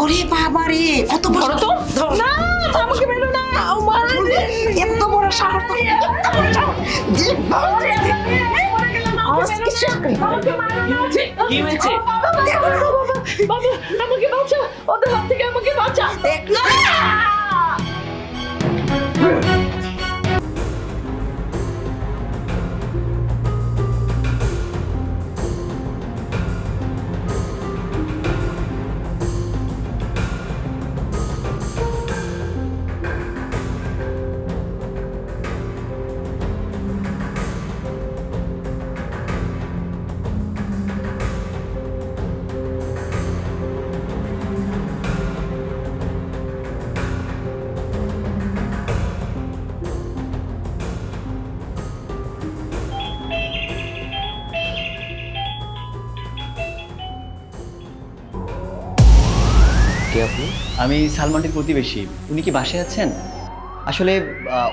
ওরে বাবা রে, কত বড় তো না, আমাকে মেরো না, মারা দে, এত বড় সাহস তো, এত বড় সাহস জি বাবা রে, কি হয়েছে? বাবা আমাকে বাঁচা, ওদের হাত থেকে আমাকে বাঁচা। দেখ না আমি সালমানটির প্রতিবেশী। উনি কি বাসায় আছেন? আসলে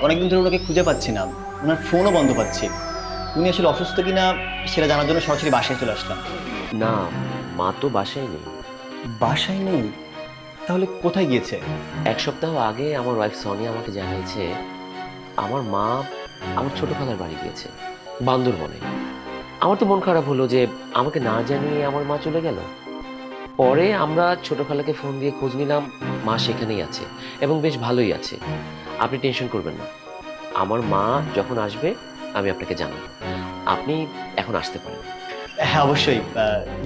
অনেকদিন ধরে ওনাকে খুঁজে পাচ্ছি না, ওনার ফোনও বন্ধ পাচ্ছি। উনি আসলে অসুস্থ কিনা সেটা জানার জন্য সরাসরি বাসায় চলে আসলাম। না, মা তো বাসায় নেই। বাসায় নেই? তাহলে কোথায় গিয়েছে? 1 সপ্তাহ আগে আমার ওয়াইফ সোনিয়া আমাকে জানিয়েছে আমার মা আমার ছোট খালার বাড়ি গিয়েছে, বান্দরবনে। আমার তো মন খারাপ হলো যে আমাকে না জানিয়ে আমার মা চলে গেল। পরে আমরা ছোট খালাকে ফোন দিয়ে খোঁজ নিলাম, মা সেখানেই আছে এবং বেশ ভালোই আছে। আপনি টেনশন করবেন না, আমার মা যখন আসবে আমি আপনাকে জানাবো। আপনি এখন আসতে পারেন। হ্যাঁ অবশ্যই,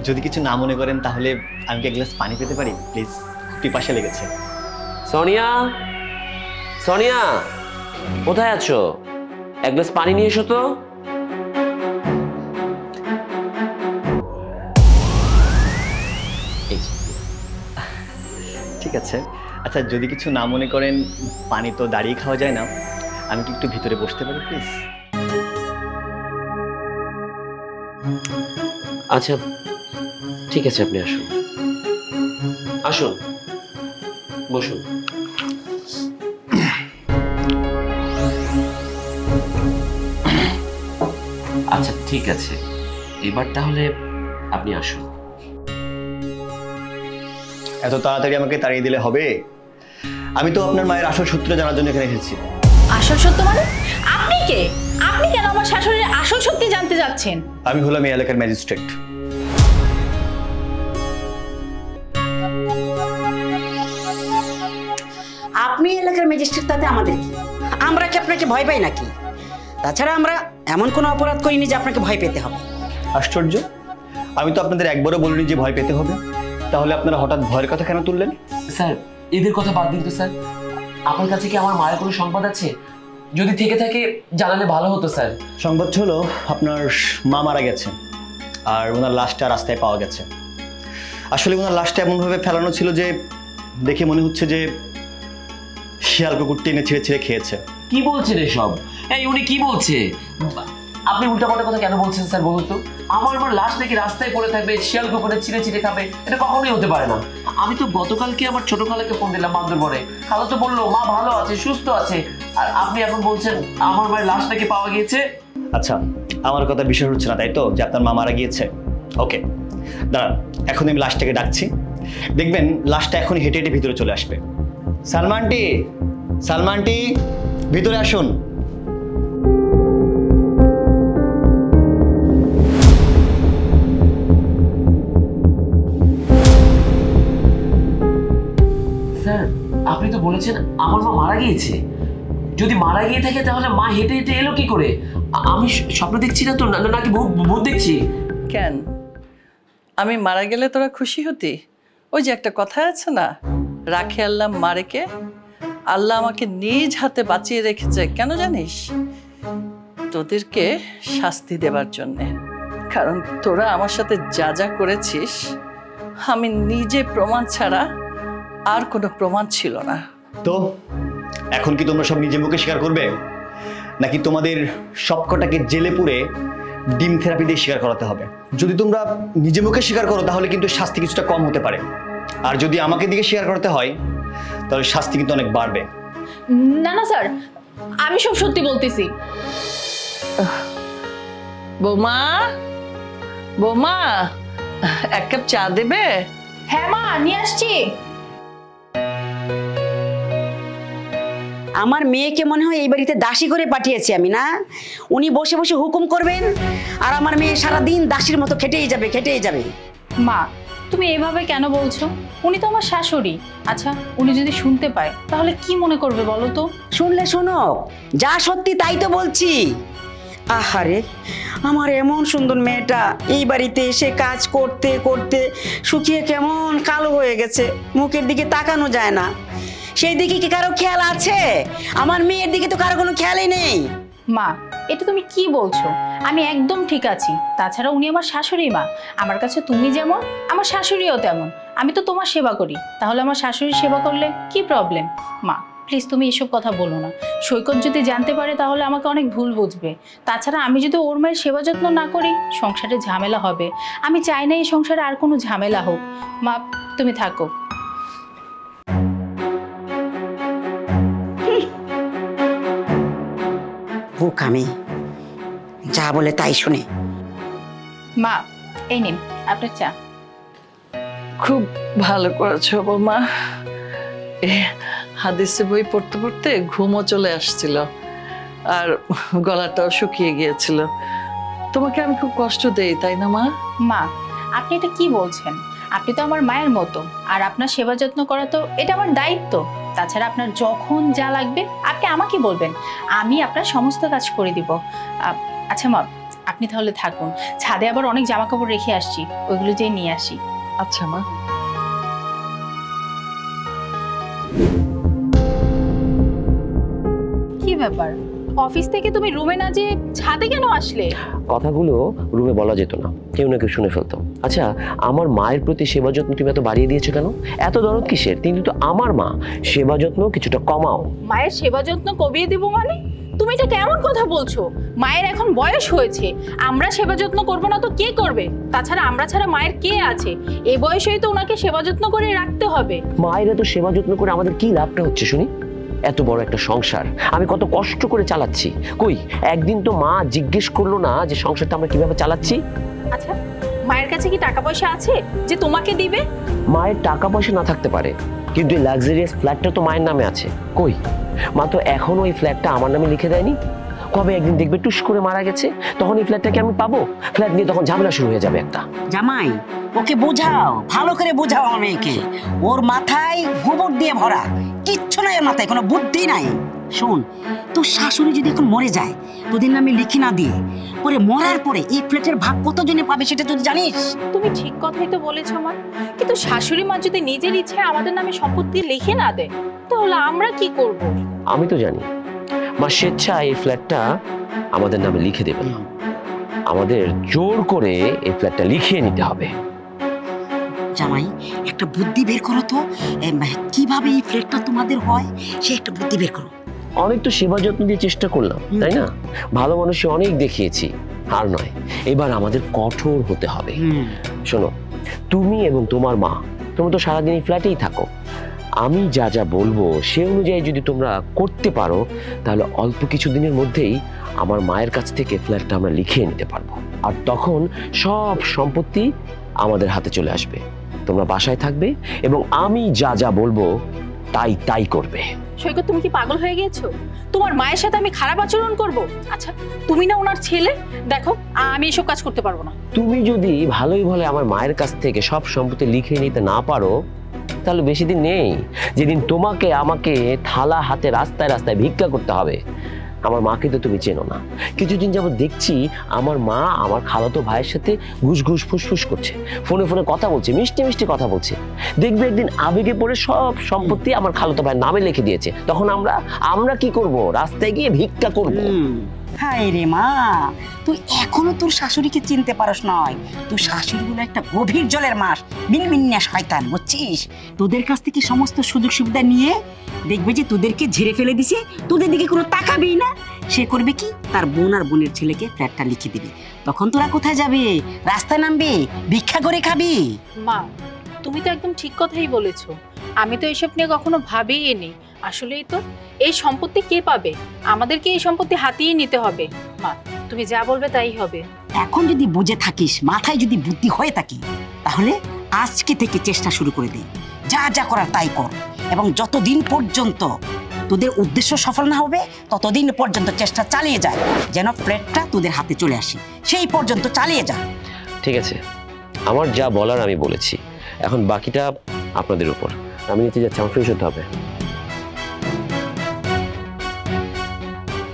যদি কিছু না মনে করেন তাহলে আমি কি এক গ্লাস পানি পেতে পারি প্লিজ? খুব পিপাসা লেগেছে। সোনিয়া, সোনিয়া কোথায় আছো? এক গ্লাস পানি নিয়ে এসো তো। ঠিক আছে, আচ্ছা যদি কিছু না মনে করেন, পানি তো দাঁড়িয়ে খাওয়া যায় না, আমি কি একটু ভিতরে বসতে পারি প্লিজ? আচ্ছা ঠিক আছে, আপনি আসুন, আসুন বসুন। আচ্ছা ঠিক আছে, এবার তাহলে আপনি আসুন। এত তাড়াতাড়ি আমাকে তাড়িয়ে দিলে হবে? আমি তো আপনার মায়ের আসল সত্যটা জানার জন্য এখানে এসেছি। আসল সত্য মানে? আপনি কে? আপনি কেন আমার শাশুড়ির আসল সত্যি জানতে যাচ্ছেন? আমি হলাম এই এলাকার ম্যাজিস্ট্রেট। আপনি এলাকার ম্যাজিস্ট্রেট, তাতে আমাদের কি? আমরা কি আপনাকে ভয় পাই নাকি? তাছাড়া আমরা এমন কোনো অপরাধ করিনি যে আপনাকে ভয় পেতে হবে। আশ্চর্য, আমি তো আপনাদের একবারও বলিনি যে ভয় পেতে হবে, তাহলে আপনারা হঠাৎ ভয়ের কথা কেন তুললেন? স্যার এদের কথা বাদ দিন তো স্যার, আপনার কাছে কি আমার মায়ের কোনো সংবাদ আছে? যদি থেকে থাকে জানালে ভালো হতো স্যার। সংবাদ হলো আপনার মা মারা গেছে আর ওনার লাশটা রাস্তায় পাওয়া গেছে। আসলে ওনার লাশটা এমনভাবে ফেলানো ছিল যে দেখে মনে হচ্ছে যে শিয়াল কুকুর টেনে ছিঁড়ে ছিঁড়ে খেয়েছে। কি বলছেন এসব? এই উনি কি বলছে? আপনি উল্টাপাল্টা কথা কেন বলছেন স্যার বলুন তো? আমার লাশ নাকি রাস্তায় পড়ে থাকবে, শিয়াল কুকুরে ছিঁড়ে ছিঁড়ে খাবে, এটা কখনোই হতে পারে না। আমি তো গতকালকে আমার ছোট খালাকে ফোন দিলাম বান্দরবনে, খালা তো বললো মা ভালো আছে, সুস্থ আছে, আর আপনি এখন বলছেন আমার মায়ের লাশ নাকি পাওয়া গিয়েছে। আচ্ছা আমার কথা বিশ্বাস হচ্ছে না তাই তো যে আপনার মা মারা গিয়েছে? ওকে দাঁড়ান, এখন আমি লাশটাকে ডাকছি, দেখবেন লাশটা এখন হেঁটে হেঁটে ভিতরে চলে আসবে। সালমানটি, সালমানটি ভিতরে আসুন। স্যার আপনি তো বলেছেন আমার মা মারা গিয়েছে, যদি মারা গিয়ে থাকে তাহলে মা হেঁটে হেঁটে এলো কি করে? আমি স্বপ্ন দেখছি না তো, নাকি ভূত দেখছি? কেন, আমি মারা গেলে তোরা খুশি হতি? ওই যে একটা কথা আছে না, রাখে আল্লাহ মারেকে। আল্লাহ আমাকে নিজ হাতে বাঁচিয়ে রেখেছে কেন জানিস? তোদেরকে শাস্তি দেবার জন্যে। কারণ তোরা আমার সাথে যা যা করেছিস, আমি নিজে প্রমাণ ছাড়া আর কোনো প্রমাণ ছিল না। তো এখন কি তোমরা সব নিজে মুখে স্বীকার করবে, নাকি তোমাদের সবকটাকে জেলে পুরে ডিম থেরাপি দিয়ে স্বীকার করাতে হবে? যদি তোমরা নিজে মুখে স্বীকার করো তাহলে কিন্তু শাস্তি কিছুটা কম হতে পারে, আর যদি আমাকে দিয়ে স্বীকার করতে হয় তাহলে শাস্তি কিন্তু অনেক বাড়বে। না না স্যার, আমি সব সত্যি বলতেছি। বৌমা, বৌমা এক কাপ চা দেবে? হ্যাঁ মা, নিয়ে আসছি। আমার মেয়েকে মনে হয় এই বাড়িতে দাসী করে পাঠিয়েছি আমি, না? উনি বসে বসে হুকুম করবেন আর আমার মেয়ে সারাদিন দাসীর মতো খেটেই যাবে, খেটেই যাবে। মা, তুমি এভাবে কেন বলছো? উনি তো আমার শাশুড়ি। আচ্ছা, উনি যদি শুনতে পায় তাহলে কি মনে করবে বলো তো? শুনলে শোনো, যা সত্যি তাই তো বলছি। আহারে, আমার এমন সুন্দর মেয়েটা এই বাড়িতে এসে কাজ করতে করতে শুকিয়ে কেমন কালো হয়ে গেছে, মুখের দিকে তাকানো যায় না। সেই দিকে কি কারো খেয়াল আছে? আমার মেয়ের দিকে তো কারো কোনো খেয়ালই নেই। মা, এটা তুমি কি বলছো? আমি একদম ঠিক আছি। তাছাড়া উনি আমার শাশুড়ি মা। আমার কাছে তুমি যেমন, আমার শাশুড়িও তেমন। আমি তো তোমার সেবা করি, তাহলে আমার শাশুড়ির সেবা করলে কি প্রবলেম? মা প্লিজ তুমি এসব কথা বলো না। সৈকত যদি জানতে পারে তাহলে আমাকে অনেক ভুল বুঝবে। তাছাড়া আমি যদি ওর মায়ের সেবা যত্ন না করি সংসারে ঝামেলা হবে। আমি চাই না এই সংসারে আর কোনো ঝামেলা হোক। মা তুমি থাকো। আমি যা বলে তাই শুনে। মা এই নিন আপনার চা। খুব ভালো করেছো বৌমা। হাদিসে বই পড়তে পড়তে ঘুমও চলে আসছিল আর গলাটাও শুকিয়ে গিয়েছিল। তোমাকে আমি খুব কষ্ট দেই, তাই না মা? মা আপনি এটা কি বলছেন? আপনি তো আমার মায়ের মতো, আর আপনার সেবা যত্ন করা তো এটা আমার দায়িত্ব। তাছাড়া আপনার যখন যা লাগবে আপনি আমাকে বলবেন, আমি আপনার সমস্ত কাজ করে দিব। আচ্ছা মা, আপনি তাহলে থাকুন। ছাদে আবার অনেক জামা কাপড় রেখে আসছি, ওইগুলো যেয়ে নিয়ে আসি। আচ্ছা মা। কি ব্যাপার, অফিস থেকে তুমি রুমে না যেয়ে ছাদে কেন আসলে? কথাগুলো রুমে বলা যেত না, কেউ না কেউ শুনে ফেলতো। আচ্ছা, আমার মায়ের প্রতি সেবা যত্ন তুমি এত বাড়িয়ে দিয়েছো কেন? এত দরদ কিসের? তিনি তো আমার মা, সেবা যত্ন কিছুটা কমাও। মায়ের সেবা যত্ন কমিয়ে দিব মানে? তুমি এটা কেমন কথা বলছো? মায়ের এখন বয়স হয়েছে, আমরা সেবা যত্ন করবো না তো কে করবে? তাছাড়া আমরা ছাড়া মায়ের কে আছে? এই বয়সেই তো ওনাকে সেবা যত্ন করে রাখতে হবে। মায়ের এত সেবা যত্ন করে আমাদের কি লাভটা হচ্ছে শুনি? এত বড় একটা সংসার আমি কত কষ্ট করে চালাচ্ছি, কই একদিন তো মা জিজ্ঞেস করলো না যে সংসারটা আমরা কিভাবে চালাচ্ছি? আচ্ছা, মায়ের কাছে কি টাকা পয়সা আছে যে তোমাকে দিবে? মায়ের টাকা পয়সা না থাকতে পারে, কিন্তু এই লাক্সারিয়াস ফ্ল্যাটটা তো মায়ের নামে আছে। কই, মা তো এখনো এই ফ্ল্যাটটা আমার নামে লিখে দেয়নি। কবে একদিন দেখবে টুস করে মারা গেছে, তখন এই ফ্ল্যাটটাকে আমি পাবো? ফ্ল্যাট নিয়ে তখন ঝামেলা শুরু হয়ে যাবে একটা। জামাই, ওকে বোঝাও, ভালো করে বোঝাও আমার মেয়েকে। ওর মাথায় গোবর দিয়ে ভরা, কিচ্ছু নাই ওর মাথায়, কোনো বুদ্ধি নাই। শোন, তোর শাশুড়ি যদি এখন মরে যায়, তোদের নামে লিখে না দিয়ে, পরে মরার পরে এই ফ্ল্যাটের ভাগ কতজনে পাবে সেটা তুই জানিস? তুমি ঠিক কথাই তো বলেছো মা, কিন্তু শাশুড়ি মা যদি নিজের ইচ্ছায় আমাদের নামে সম্পত্তি লিখে না দেয় তাহলে আমরা কি করব? আমি তো জানি মা স্বেচ্ছায় এই ফ্ল্যাটটা আমাদের নামে লিখে দেবে না, আমাদের জোর করে এই ফ্ল্যাটটা লিখিয়ে নিতে হবে। জামাই, একটা বুদ্ধি বের করো তো, কিভাবে এই ফ্ল্যাটটা তোমাদের হয় সে একটা বুদ্ধি বের করো। অনেক তো সেবা যত্ন দিয়ে চেষ্টা করলাম, তাই না? ভালো মানুষে অনেক দেখিয়েছি, আর নয়, এবার আমাদের কঠোর হতে হবে। শোনো, তুমি এবং তোমার মা, তোমরা তো সারাদিন এই ফ্ল্যাটেই থাকো। আমি যা যা বলবো সে অনুযায়ী যদি তোমরা করতে পারো, তাহলে অল্প কিছু দিনের মধ্যেই আমার মায়ের কাছ থেকে ফ্ল্যাটটা আমরা লিখিয়ে নিতে পারবো, আর তখন সব সম্পত্তি আমাদের হাতে চলে আসবে। তোমরা বাসায় থাকবে এবং আমি যা যা বলবো তাই তাই করবে। সৈকত, তুমি কি পাগল হয়ে গেছো? তোমার মায়ের সাথে আমি খারাপ আচরণ করব? আচ্ছা, তুমি না ওনার ছেলে? দেখো, আমি এসব কাজ করতে পারবো না। তুমি যদি ভালোই ভালো আমার মায়ের কাছ থেকে সব সম্পত্তি লিখে নিতে না পারো, তাহলে বেশি দিন নেই যেদিন তোমাকে আমাকে থালা হাতে রাস্তায় রাস্তায় ভিক্ষা করতে হবে। আমার মাকে তো তুমি চেনো না, কিছুদিন যাবত দেখছি আমার মা আমার খালাতো ভাইয়ের সাথে ঘুষ ঘুষ ফুসফুস করছে, ফোনে ফোনে কথা বলছে, মিষ্টি মিষ্টি কথা বলছে। দেখবে একদিন আবেগে পড়ে সব সম্পত্তি আমার খালাতো ভাইয়ের নামে লিখে দিয়েছে, তখন আমরা কি করব? রাস্তায় গিয়ে ভিক্ষা করব। হায় রে মা, তুই এখনো তোর শাশুড়িকে চিনতে পারস নয়। তোর শাশুড়ি হলো একটা গভীর জলের মাছ, মিনমিন্না শয়তান, বুঝছিস? তোদের কাছ থেকে সমস্ত সুযোগ সুবিধা নিয়ে দেখবে যে তোদেরকে ঝেড়ে ফেলে দিছে, তোদের দিকে কোনো তাকাবেই না। সে করবে কি, তার বোন আর বোনের ছেলেকে ফ্ল্যাটটা লিখে দিবে। তখন তোরা কোথায় যাবে? রাস্তায় নামবে, ভিক্ষা করে খাবি। মা, তুমি তো একদম ঠিক কথাই বলেছো। আমি তো এসব নিয়ে কখনো ভাবিইনি। আসলেই তো, এই সম্পত্তি কে পাবে? আমাদেরকে এই সম্পত্তি হাতিয়ে নিতে হবে। মা, তুমি যা বলবে তাই হবে। এখন যদি বুঝে থাকিস, মাথায় যদি বুদ্ধি হয়ে থাকে, তাহলে আজকে থেকে চেষ্টা শুরু করে দে। যা যা করার তাই কর, এবং যতদিন পর্যন্ত তোদের উদ্দেশ্য সফল না হবে ততদিন পর্যন্ত চেষ্টা চালিয়ে যায় যেন প্লেটটা তোদের হাতে চলে আসে, সেই পর্যন্ত চালিয়ে যা। ঠিক আছে, আমার যা বলার আমি বলেছি, এখন বাকিটা আপনাদের উপর। আমি নিচে যাচ্ছি, আমার ফ্রেশ হতে হবে।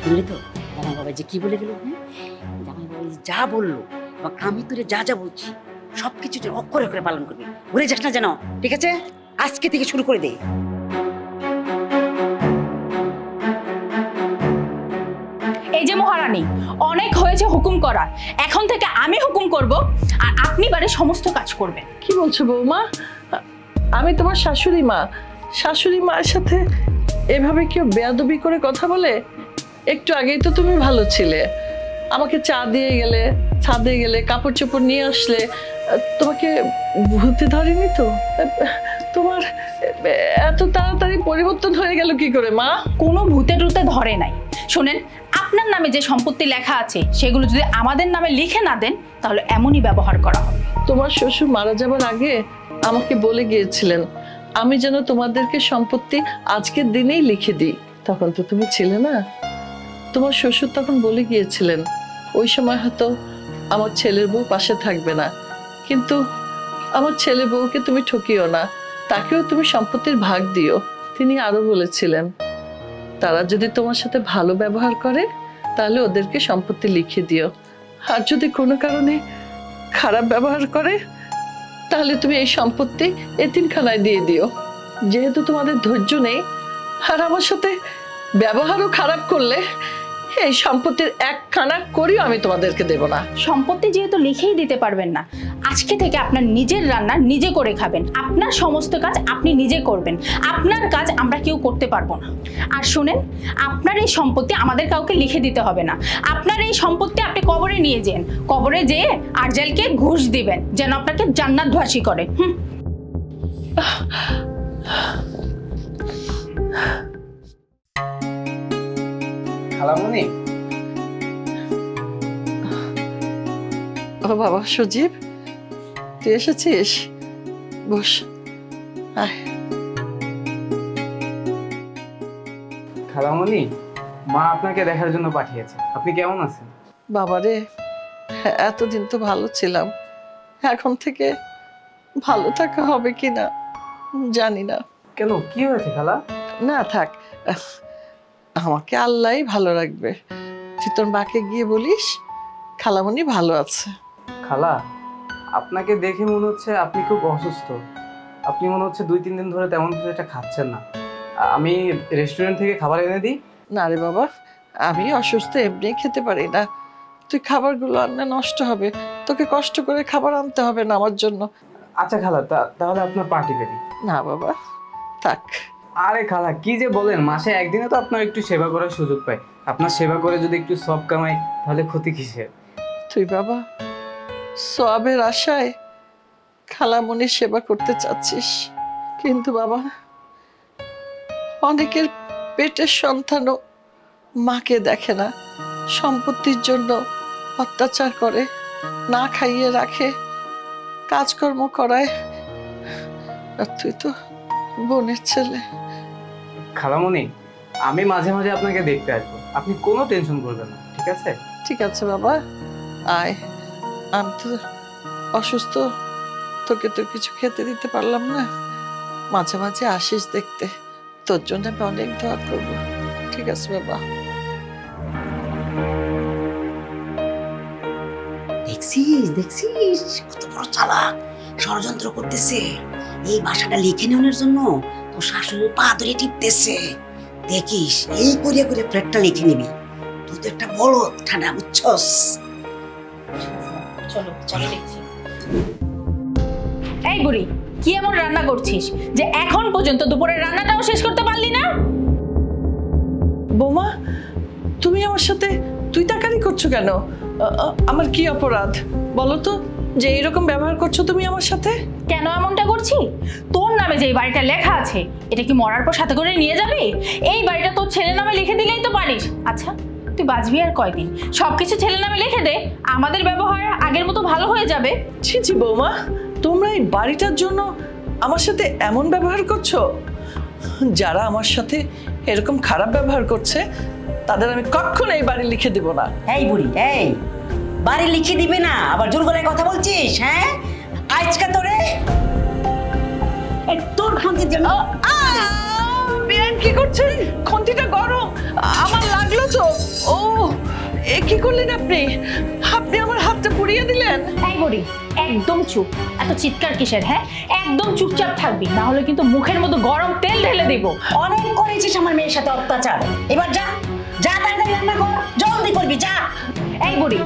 বুঝলি তো জামাই বাবা যে কি বলে গেল? জামাই বাবা যা বললো এবং আমি তোরে যা যা বলছি সবকিছু অক্ষরে অক্ষরে পালন করবি, ভুলে যাস না যেন, ঠিক আছে? আজকে থেকে শুরু করে দে। এই যে মহারানী, অনেক হয়েছে হুকুম করা, এখন থেকে আমি হুকুম করব আর আপনি বাড়ির সমস্ত কাজ করবেন। কি বলছো বৌমা? আমি তোমার শাশুড়ি মা, শাশুড়ি মায়ের সাথে এভাবে কেউ বেয়াদবি করে কথা বলে? একটু আগেই তো তুমি ভালো ছিলে, আমাকে চা দিয়ে গেলে, ছাদে গেলে, কাপড় চোপড় নিয়ে আসলে, তোমাকে ভূতে ধরেনি তো? তোমার এত তাড়াতাড়ি পরিবর্তন হয়ে গেল কি করে মা? কোনো ভূতে টুতে ধরে নাই। শোনেন, আপনার নামে যে সম্পত্তি লেখা আছে সেগুলো যদি আমাদের নামে লিখে না দেন তাহলে এমনই ব্যবহার করা হবে। তোমার শ্বশুর মারা যাবার আগে আমাকে বলে গিয়েছিলেন আমি যেন তোমাদেরকে সম্পত্তি আজকের দিনেই লিখে দিই। তখন তো তুমি ছিলে না। তোমার শ্বশুর তখন বলে গিয়েছিলেন ওই সময় হয়তো আমার ছেলের বউ পাশে থাকবে না, কিন্তু আমার ছেলের বউকে তুমি ঠকিও না, তাকেও তুমি সম্পত্তির ভাগ দিও। তিনি আরো বলেছিলেন তারা যদি তোমার সাথে ভালো ব্যবহার করে তাহলে ওদেরকে সম্পত্তি লিখে দিও, আর যদি কোনো কারণে খারাপ ব্যবহার করে তাহলে তুমি এই সম্পত্তি এতিমখানায় দিয়ে দিও। যেহেতু তোমাদের ধৈর্য নেই আর আমার সাথে ব্যবহারও খারাপ করলে এই সম্পত্তির এক খানা করিও আমি তোমাদেরকে দেব না। সম্পত্তি যেহেতু লিখেই দিতে পারবেন না, আজকে থেকে আপনার নিজের রান্না নিজে করে খাবেন, আপনার সমস্ত কাজ আপনি নিজে করবেন, আপনার কাজ আমরা কেউ করতে পারবো না। আর শুনেন, আপনার এই সম্পত্তি আমাদের কাউকে লিখে দিতে হবে না। আপনার এই সম্পত্তি আপনি কবরে নিয়ে যান, কবরে যেয়ে আরজালকে ঘুষ দিবেন যেন আপনাকে জান্নাতবাসী করে। খালামণি, ও বাবা সজীব, তুই এসেছিস? বস, আয়। খালামণি, মা আপনাকে দেখার জন্য পাঠিয়েছে। আপনি কেমন আছেন? বাবারে, এতদিন তো ভালো ছিলাম, এখন থেকে ভালো থাকা হবে কিনা জানি না। কেন, কি হয়েছে খালা? না থাক, আমাকে আল্লাহই ভালো রাখবে। তুই তোর মাকে গিয়ে বলিস খালামণি ভালো আছে। খালা, আপনাকে দেখে মনে হচ্ছে আপনি খুব অসুস্থ। আপনি মনে হচ্ছে 2-3 দিন ধরে তেমন কিছু একটা খাচ্ছেন না। আমি রেস্টুরেন্ট থেকে খাবার এনে দিই? না রে বাবা, আমি অসুস্থ, এমনি খেতে পারি না। তুই খাবারগুলো আনলে নষ্ট হবে, তোকে কষ্ট করে খাবার আনতে হবে না আমার জন্য। আচ্ছা খালা, তাহলে আপনার পার্টি পেরি। না বাবা থাক। আরে খালা, কি যে বলেন, মাসে একদিনে তো আপনার একটু সেবা করার সুযোগ পাই। আপনার সেবা করে যদি একটু সব কামাই তাহলে ক্ষতি কিসের? তুই বাবা সওয়াবের আশায় খালামণির সেবা করতে চাচ্ছিস, কিন্তু বাবা অনেকের পেটের সন্তানও মাকে দেখে না, সম্পত্তির জন্য অত্যাচার করে, না খাইয়ে রাখে, কাজকর্ম করায়। আর তুই তো বোনের ছেলে। খালামণি, আমি মাঝে মাঝে আপনাকে দেখতে আসবো, আপনি কোনো টেনশন করবেন না, ঠিক আছে? ঠিক আছে বাবা, আয়। আমি তো অসুস্থ, তোকে তো কিছু খেতে দিতে পারলাম না, মাঝে মাঝে আসিস দেখতে, তোর জন্য আমি অনেক দোয়া করবো। ঠিক আছে বাবা। দেখছিস কত বড় চালাক, ষড়যন্ত্র করতেছে। এই বাসাটা লিখে নেওয়ার জন্য তোর শাশুড়ির পা ধরে টিপতেছে। দেখিস, এই করে করে প্লেটটা লিখে নিবি। তুই তো একটা বড় ঠান্ডা, বুঝছস? চলো চলো দেখছি। এই বুড়ি, কি এমন রান্না করছিস যে এখন পর্যন্ত দুপুরের রান্নাটাও শেষ করতে পারলি না? বৌমা, তুমি আমার সাথে তুই তাকারি করছো কেন? আমার কি অপরাধ বলো তো, যে এইরকম ব্যবহার করছো তুমি আমার সাথে? কেন এমনটা করছি? তোর নামে যে এই বাড়িটা লেখা আছে এটা কি মরার পর সাথে করে নিয়ে যাবি? এই বাড়িটা তোর ছেলের নামে লিখে দিলেই তো পারিস। আচ্ছা, তুই বাঁচবি আর কয়দিন? সবকিছু ছেলের নামে লিখে দে, আমাদের ব্যবহার আগের মতো ভালো হয়ে যাবে। ছি ছি বৌমা, তোমরা এই বাড়িটার জন্য আমার সাথে এমন ব্যবহার করছো? যারা আমার সাথে এরকম খারাপ ব্যবহার করছে তাদের আমি কখনো এই বাড়ি লিখে দেব না। এই বুড়ি, এই বাড়ি লিখে দিবে না, আবার জোর গলায় কথা বলছিস? হ্যাঁ, আজকে তোরে তোর খুঁজে দেব। বিয়ান কি করছে? খুন্তিটা গরম, আমার লাগলো তো। ও, এ কি করলেন আপনি? আপনি আমার হাতটা পুড়িয়ে দিলেন। এই বুড়ি, একদম চুপ। এত চিৎকার কিসের? হ্যাঁ, একদম চুপচাপ থাকবি, না হলে কিন্তু মুখের মধ্যে গরম তেল ঢেলে দিব। অনেক করেছিস আমার মেয়ের সাথে অত্যাচার, এবার যা যা তাড়াতাড়ি রান্না কর, জলদি করবি, যা। এই বুড়ি,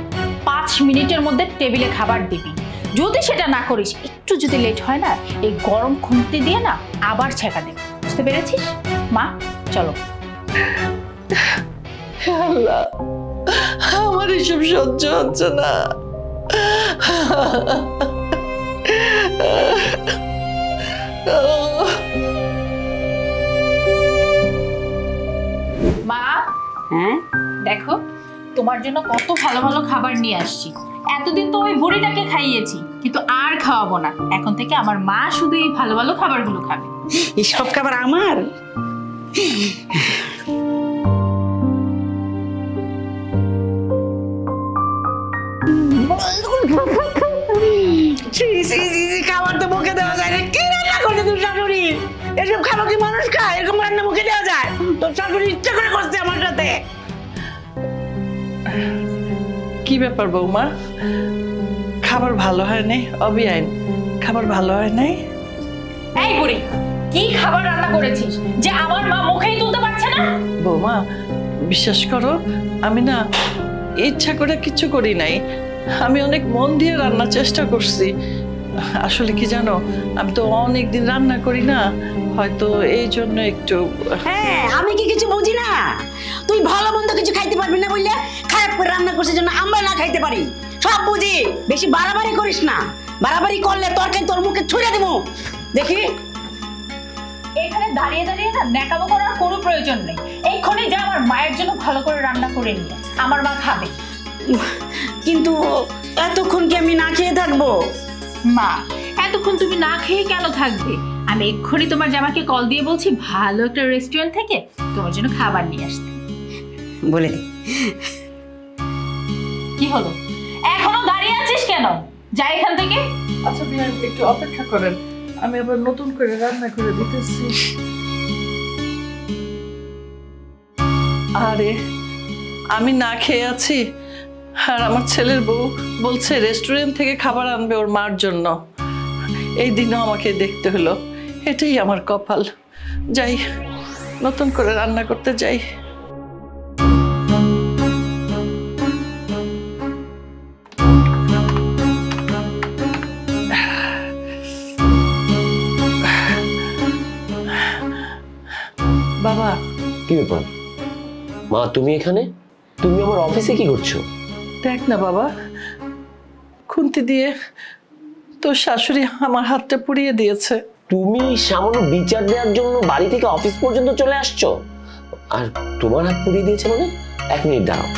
5 মিনিটের মধ্যে টেবিলে খাবার দিবি। যদি সেটা না করিস, একটু যদি লেট হয় না, এই গরম খুন্তি দিয়ে না আবার ছেঁকা দেব। বুঝতে পেরেছিস? মা, চলো। আল্লাহ, আমার এসব সহ্য হচ্ছে না। মা, হ্যাঁ, দেখো তোমার জন্য কত ভালো ভালো খাবার নিয়ে আসছি। এতদিন তো ওই বুড়িটাকে খাইয়েছি, কিন্তু আর খাওয়াবো না। এখন থেকে আমার মা শুধু এই ভালো ভালো খাবারগুলো খাবে। এই সব খাবার আমার? খাবার তো মুখে দেওয়া যায় না। কি রান্না করছে তোর শাশুড়ি? এসব খাবার কি মানুষ খায়? এরকম রান্না মুখে দেওয়া যায়? তোর শাশুড়ি ইচ্ছা করে করছে আমার সাথে। কি ব্যাপার বৌমা, খাবার ভালো হয় নাই? অবিয়াইন, খাবার ভালো হয় নাই? এই বুড়ি, কি খাবার রান্না করেছিস যে আমার মা মুখেই তুলতে পারছে না? বৌমা, বিশ্বাস করো, আমি না ইচ্ছা করে কিছু করি নাই। আমি অনেক মন দিয়ে রান্নার চেষ্টা করছি। আসলে কি জানো, আমি তো অনেক দিন রান্না করি না, হয়তো এই জন্য একটু। হ্যাঁ, আমি কি কিছু বুঝি না? তুই ভালো মন্দ কিছু খাইতে পারবি না বললে খারাপ করে রান্না করছিস জন্য আমরা না খাইতে পারি। সব বুঝি, বেশি বাড়াবাড়ি করিস না। বাড়াবাড়ি করলে তরকারি তোর মুখে ছুঁড়ে দেবো। দেখি, এখানে দাঁড়িয়ে দাঁড়িয়ে না ন্যাকামো করার কোনো প্রয়োজন নেই। এইক্ষণে যা আমার মায়ের জন্য ভালো করে রান্না করে নিয়ে আমার মা খাবে। কিন্তু এতক্ষণ কি আমি না খেয়ে থাকবো? মা, এতক্ষণ তুমি না খেয়ে কেন থাকবে? আমি এক্ষুনি তোমার জামাকে কল দিয়ে বলছি ভালো একটা রেস্টুরেন্ট থেকে তোমার জন্য খাবার নিয়ে আসতে। বলে দে। কি হলো, এখনো দাঁড়িয়ে আছিস কেন? যা এখান থেকে। আচ্ছা বিয়ান, একটু অপেক্ষা করেন, আমি আবার নতুন করে রান্না করে দিতেছি। আরে, আমি না খেয়ে আছি, আর আমার ছেলের বউ বলছে রেস্টুরেন্ট থেকে খাবার আনবে ওর মার জন্য। এই দিনও আমাকে দেখতে হলো, এটাই আমার কপাল। যাই, নতুন করে রান্না করতে যাই। বাবা, কি ব্যাপার মা, তুমি এখানে? তুমি আমার অফিসে কি করছো? দেখ না বাবা, খুন্তি দিয়ে তোর শাশুড়ি আমার হাতটা পুড়িয়ে দিয়েছে। তুমি সামান্য বিচার দেওয়ার জন্য বাড়ি থেকে অফিস পর্যন্ত চলে আসছো, আর তোমার হাত পুড়িয়ে দিয়েছে মানে? 1 মিনিট দাঁড়াও।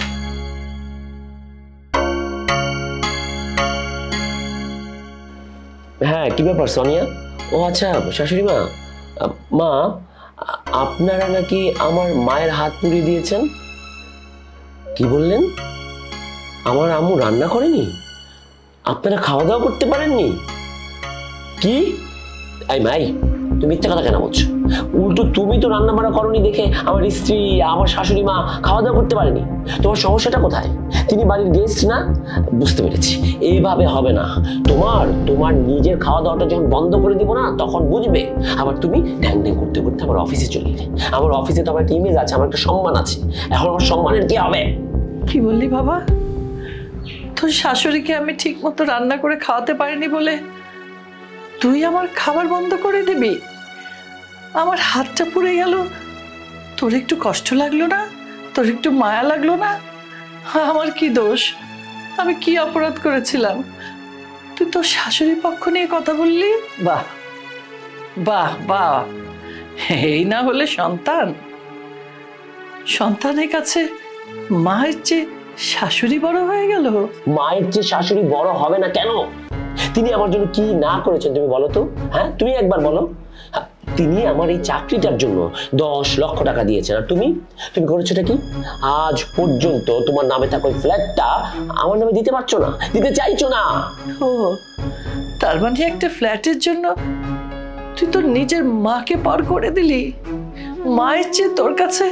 হ্যাঁ, কি ব্যাপার সোনিয়া? ও আচ্ছা, শাশুড়ি মা। মা, আপনারা নাকি আমার মায়ের হাত পুড়িয়ে দিয়েছেন? কি বললেন? আমার আম্মু রান্না করেনি? আপনারা খাওয়া দাওয়া করতে পারেননি? কি? এই মাই, তুমি মিথ্যা কথা কেন বলছো? উল্টো তুমি তো রান্না বান্না করনি দেখে আমার স্ত্রী, আমার শাশুড়ি মা খাওয়া দাওয়া করতে পারেনি। তোমার সমস্যাটা কোথায়? তিনি বাড়ির গেস্ট না? বুঝতে পেরেছি, এইভাবে হবে না। তোমার নিজের খাওয়া দাওয়াটা যখন বন্ধ করে দিব না, তখন বুঝবে। আবার তুমি ড্যাং ড্যাং করতে করতে আমার অফিসে চলে গেলে। আমার অফিসে তো আমার একটা ইমেজ আছে, আমার একটা সম্মান আছে। এখন আমার সম্মানের কি হবে? কি বললি বাবা? তোর শাশুড়িকে আমি ঠিক মতো রান্না করে খাওয়াতে পারিনি বলে তুই আমার খাবার বন্ধ করে দিবি? আমার হাতটা পুড়ে গেল, তোর একটু কষ্ট লাগলো না? তোর একটু মায়া লাগলো না? আমার কি দোষ? আমি কি অপরাধ করেছিলাম? তুই তোর শাশুড়ির পক্ষ নিয়ে কথা বললি? বাহ বাহ বাহ, এই না হলে সন্তান। সন্তানের কাছে মায়ের চেয়ে শাশুড়ি বড় হয়ে গেল। মায়ের চেয়ে শাশুড়ি বড় হবে না কেন? তিনি আমার জন্য কি না করেছেন তুমি বলো তো? হ্যাঁ, তুমি একবার বলো। তিনি আমার এই চাকরিটার জন্য 10 লক্ষ টাকা দিয়েছেন। আর তুমি তুমি করেছোটা কি? আজ পর্যন্ত তোমার নামে থাকা ওই ফ্ল্যাটটা আমার নামে দিতে পারছো না, দিতে চাইছো না। ও, তার মানে একটা ফ্ল্যাটের জন্য তুই তোর নিজের মাকে পার করে দিলি? মায়ের চেয়ে তোর কাছে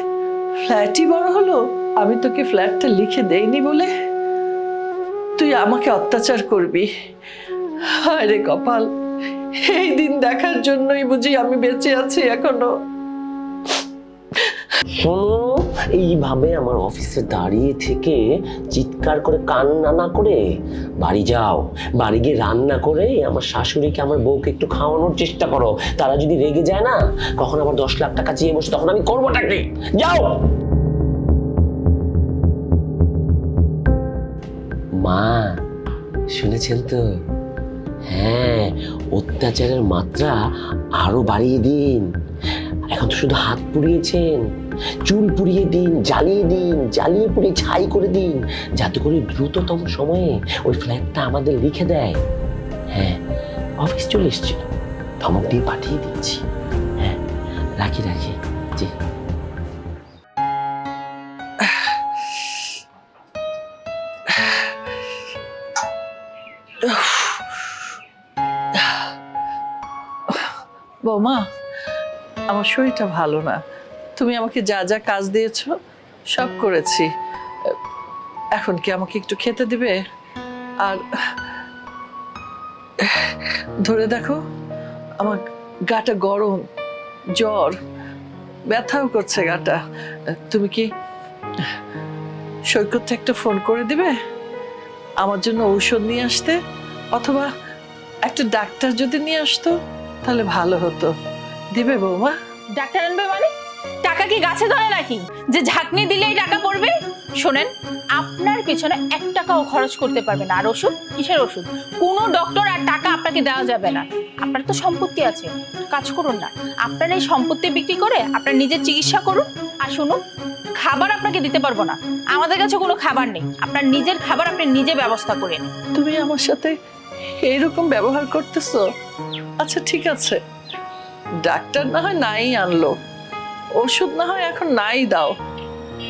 ফ্ল্যাটই বড় হলো? আমি তোকে ফ্ল্যাটটা লিখে দেইনি বলে তুই আমাকে অত্যাচার করবি? হায় রে কপাল, এই দিন দেখার জন্যই বুঝি আমি বেঁচে আছি এখনো। শোনো, এইভাবে আমার অফিসে দাঁড়িয়ে থেকে চিৎকার করে কান্না না করে বাড়ি যাও। বাড়ি গিয়ে রান্না করে আমার শাশুড়িকে আমার বউকে একটু খাওয়ানোর চেষ্টা করো। তারা যদি রেগে যায় না, কখন আবার 10 লাখ টাকা চেয়ে বসে, তখন আমি করবোটা কি? যাও। মা, শুনেছেন তো? হ্যাঁ, অত্যাচারের মাত্রা আরো বাড়িয়ে দিন। এখন তো শুধু হাত পুড়িয়েছেন, চুল পুড়িয়ে দিন, জ্বালিয়ে পুড়িয়ে ছাই করে দিন, যাতে করে দ্রুততম সময়ে ওই ফ্ল্যাটটা আমাদের লিখে দেয়। হ্যাঁ, অফিস চলে এসেছিল, ধমক দিয়ে পাঠিয়ে দিচ্ছি। হ্যাঁ, রাখি জি। বৌমা, আমার শরীরটা ভালো না। তুমি আমাকে যা যা কাজ দিয়েছো সব করেছি। এখন কি আমাকে একটু খেতে দিবে? আর ধরে দেখো, আমার গাটা গরম, জ্বর, ব্যথাও করছে গাটা। তুমি কি সৈকতকে একটা ফোন করে দিবে আমার জন্য ঔষধ নিয়ে আসতে? অথবা একটা ডাক্তার যদি নিয়ে আসতো তাহলে ভালো হতো। দিবে বৌমা? ডাক্তার আনবে মানে? টাকা কি গাছে ধরে নাকি যে ঝাঁকনি দিলেই টাকা পড়বে? শোনেন, আপনার পিছনে 1 টাকাও খরচ করতে পারবে না। আর ওষুধ? কিসের ওষুধ? কোনো ডক্টর আর টাকা আপনাকে দেওয়া যাবে না। আপনার তো সম্পত্তি আছে, কাজ করুন না, আপনার এই সম্পত্তি বিক্রি করে আপনার নিজের চিকিৎসা করুন। আর শুনুন, খাবার আপনাকে দিতে পারবো না, আমাদের কাছে কোনো খাবার নেই। আপনার নিজের খাবার আপনি নিজে ব্যবস্থা করে নিন। তুমি আমার সাথে এইরকম ব্যবহার করতেছো? আচ্ছা ঠিক আছে, ডাক্তার না হয় নাই আনলো, ওষুধ না হয় এখন নাই দাও।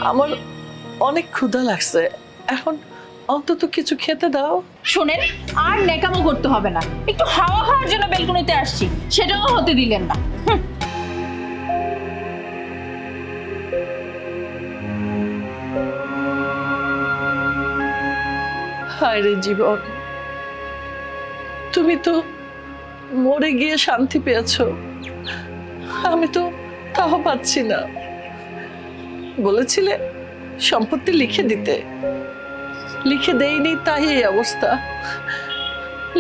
আমার অনেক ক্ষুধা লাগছে, এখন অন্তত কিছু খেতে দাও। শোনেন, আর নেকামো করতে হবে না। একটু হাওয়া খাওয়ার জন্য বেলকনিতে আসছি, সেটাও হতে দিলেন না। হায় রে জীবন, তুমি তো মরে গিয়ে শান্তি পেয়েছো, আমি তো তাও পাচ্ছি না। বলেছিলে সম্পত্তি লিখে দিতে, লিখে দেইনি, তাই এই অবস্থা।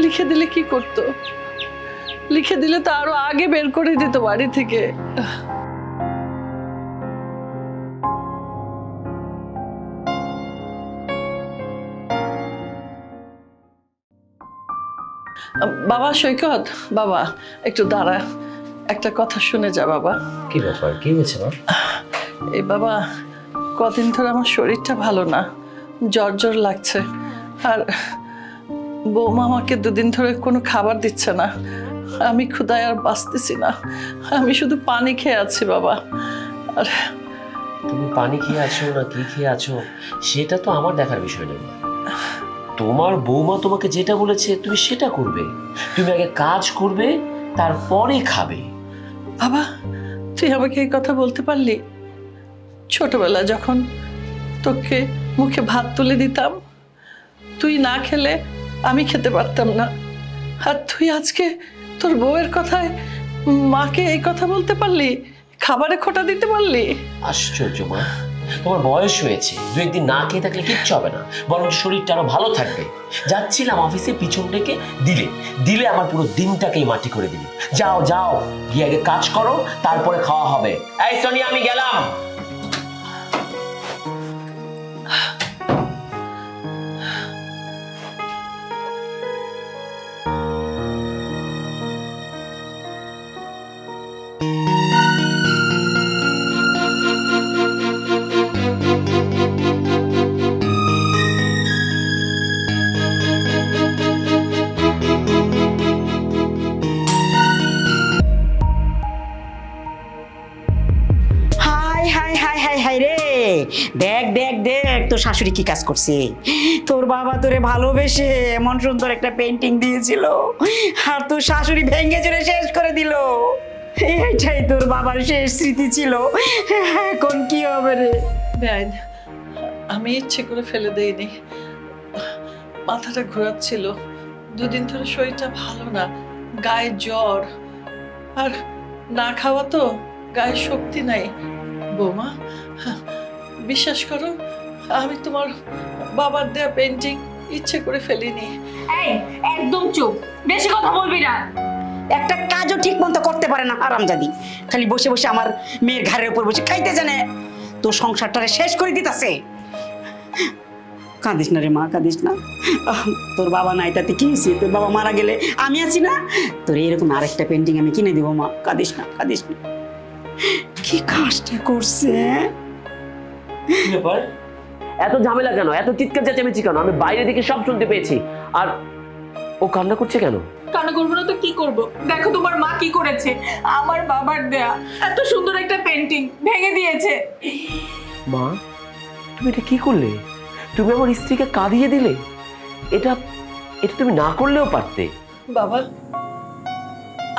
লিখে দিলে কি করতো? লিখে দিলে তো আরো আগে বের করে দিত বাড়ি থেকে। বাবা সৈকত, বাবা একটু দাঁড়া, একটা কথা শুনে যা বাবা। কি ব্যাপার, কি হয়েছে মা? এই বাবা, কদিন ধরে আমার শরীরটা ভালো না, জ্বর জ্বর লাগছে। আর বৌমা আমাকে 2 দিন ধরে কোনো খাবার দিচ্ছে না। আমি ক্ষুধায় আর বাঁচতেছি না, আমি শুধু পানি খেয়ে আছি বাবা। আর তুমি পানি খেয়ে আছো না কি খেয়ে আছো সেটা তো আমার দেখার বিষয় নয়। তোমার বৌমা তোমাকে যেটা বলেছে তুমি সেটা করবে। তুমি আগে কাজ করবে, তারপরে খাবে। বাবা, তুই আমাকে এই কথা বলতে পারলি? ছোটবেলা যখন তোকে মুখে ভাত তুলে দিতাম, তুই না খেলে আমি খেতে পারতাম না। আর তুই আজকে তোর বউয়ের কথায় মাকে এই কথা বলতে পারলি, খাবারে খোঁটা দিতে পারলি? আশ্চর্য মা, তোমার বয়স হয়েছে, 2-1 দিন না খেয়ে থাকলে কিচ্ছু হবে না, বরং শরীরটা আরো ভালো থাকবে। যাচ্ছিলাম অফিসে, পিছন থেকে দিলে আমার পুরো দিনটাকেই মাটি করে দিলি। যাও যাও, গিয়ে আগে কাজ করো, তারপরে খাওয়া হবে। এই সোনিয়া, আমি গেলাম। হাই হাই হাই হাই রে, দেখ দেখ দেখ তোর শাশুড়ি কি কাজ করছে। তোর বাবা তোরে ভালোবেসে এমন সুন্দর একটা পেন্টিং দিয়েছিল, আর তোর শাশুড়ি ভেঙে চুরে শেষ করে দিল। এইটাই তোর বাবার শেষ স্মৃতি ছিল, এখন কি হবে রে? বেআইন, আমি ইচ্ছে করে ফেলে দেইনি, মাথাটা ঘোরাচ্ছিল, দুদিন ধরে শরীরটা ভালো না, গায়ে জ্বর, আর না খাওয়া তো গায়ে শক্তি নাই। বৌমা, বিশ্বাস করো, আমি তোমার বাবার দেয়া পেন্টিং ইচ্ছে করে ফেলিনি। এই একদম চুপ, বেশি কথা বলবি না। একটা কাজও ঠিক মতো করতে পারে না হারামজাদি, খালি বসে বসে আমার মেয়ের ঘাড়ের উপর বসে খাইতে জানে, তোর সংসারটারে শেষ করে দিতেছে। কাঁদিস না রে মা, কাঁদিস না। তোর বাবা নাই তাতে কি হয়েছে? তোর বাবা মারা গেলে আমি আছি না, তোর এরকম আরেকটা পেন্টিং আমি কিনে দেবো মা। কাঁদিস না, কাঁদিস না। কি কাজটা করছে? এত ঝামেলা কেন, এত চিৎকার চেঁচামেচি কেন? আমি বাইরে থেকে সব শুনতে পেয়েছি। আর ও কান্না করছে কেন? কান্না করবো না তো কি করব? দেখো তোমার মা কি করেছে, আমার বাবার দেয়া এত সুন্দর একটা পেন্টিং ভেঙে দিয়েছে। মা, তুমি এটা কি করলে? তুমি আমার স্ত্রীকে কাঁদিয়ে দিলে। এটা এটা তুমি না করলেও পারতে। বাবা,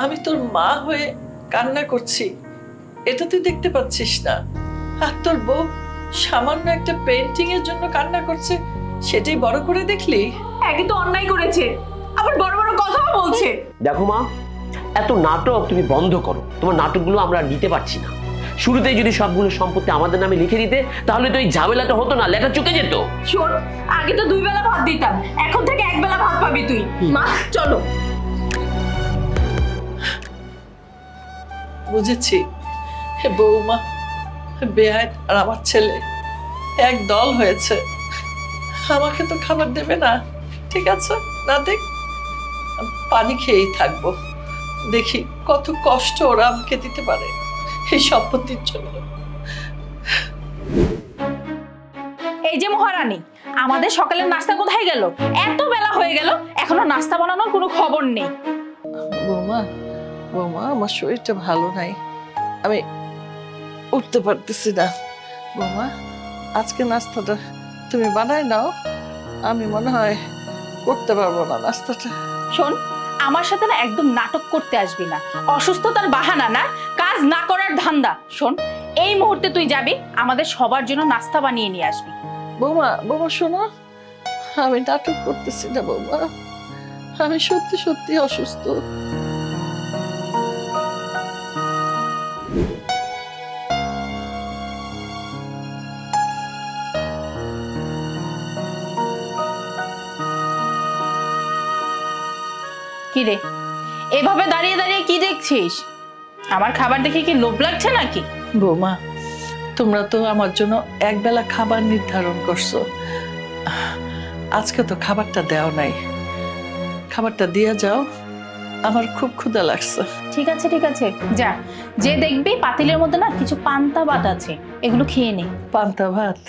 আমি তোর মা হয়ে কান্না করছি, এটা তুই দেখতে পাচ্ছিস না? আর তোর বউ সামান্য একটা পেন্টিং এর জন্য কান্না করছে, সেটাই বড় করে দেখলি? একই তো অন্যায় করেছে, আবার বড় বড় কথাও বলছে। দেখো মা, এত নাটক তুমি বন্ধ করো। তোমার নাটকগুলো আমরা নিতে পারছি না। শুরুতেই যদি সবগুলো সম্পত্তি আমাদের নামে লিখে দিতে, তাহলে তো এই ঝামেলাটা হতো না, লেখা চুকে যেত। শোন, আগে তো 2 বেলা ভাত দিতাম, এখন থেকে 1 বেলা ভাত পাবি তুই। মা চলো। বুঝেছি, বৌমা, বেআইন আর আমার ছেলে এক দল হয়েছে। আমাকে তো খাবার দেবে না, ঠিক আছে, না দেখ, পানি খেয়েই থাকবো। দেখি কত কষ্ট ওরা আমাকে দিতে পারে এই সম্পত্তির জন্য। এই যে মহারানী, আমাদের সকালের নাস্তা কোথায় গেল? এত বেলা হয়ে গেল, এখনো নাস্তা বানানোর কোনো খবর নেই। বৌমা, বৌমা, আমার শরীরটা ভালো নাই, আমি উঠতে পারতেছি না। বৌমা, আজকে নাস্তাটা তুমি বানাই নাও, আমি মনে হয় করতে পারবো না নাস্তাটা। শোন, আমার সাথে না একদম নাটক করতে আসবি না। অসুস্থতার বাহানা না, কাজ না করার ধান্দা। শোন, এই মুহূর্তে তুই যাবি, আমাদের সবার জন্য নাস্তা বানিয়ে নিয়ে আসবি। বৌমা, বৌমা শোনো, আমি নাটক করতেছি না বৌমা, আমি সত্যি সত্যি অসুস্থ। কি রে, এভাবে দাঁড়িয়ে দাঁড়িয়ে কি দেখছিস? আমার খাবার দেখে কি লোভ লাগছে নাকি? বৌমা, তোমরা তো আমার জন্য একবেলা খাবার নির্ধারণ করছো, আজকে তো খাবারটা দেও নাই, খাবারটা দিয়ে যাও, আমার খুব ক্ষুধা লাগছে। ঠিক আছে ঠিক আছে, যা, যে দেখবি পাতিলের মধ্যে না কিছু পান্তা ভাত আছে, এগুলো খেয়ে নে। পান্তা ভাত?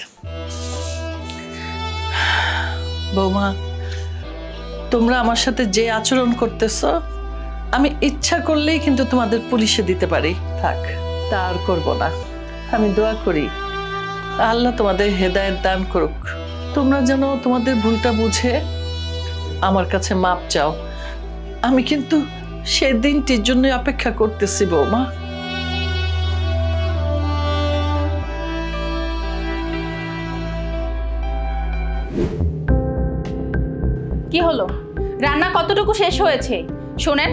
বৌমা, তোমরা আমার সাথে যে আচরণ করতেছো, আমি ইচ্ছা করলেই কিন্তু তোমাদের পুলিশে দিতে পারি। থাক, তা আর করবো না। আমি দোয়া করি আল্লাহ তোমাদের হেদায়েত দান করুক, তোমরা যেন তোমাদের ভুলটা বুঝে আমার কাছে মাপ চাও। আমি কিন্তু সেই দিনটির জন্য অপেক্ষা করতেছি বৌমা। কি হলো, রান্না কতটুকু শেষ হয়েছে? শোনেন,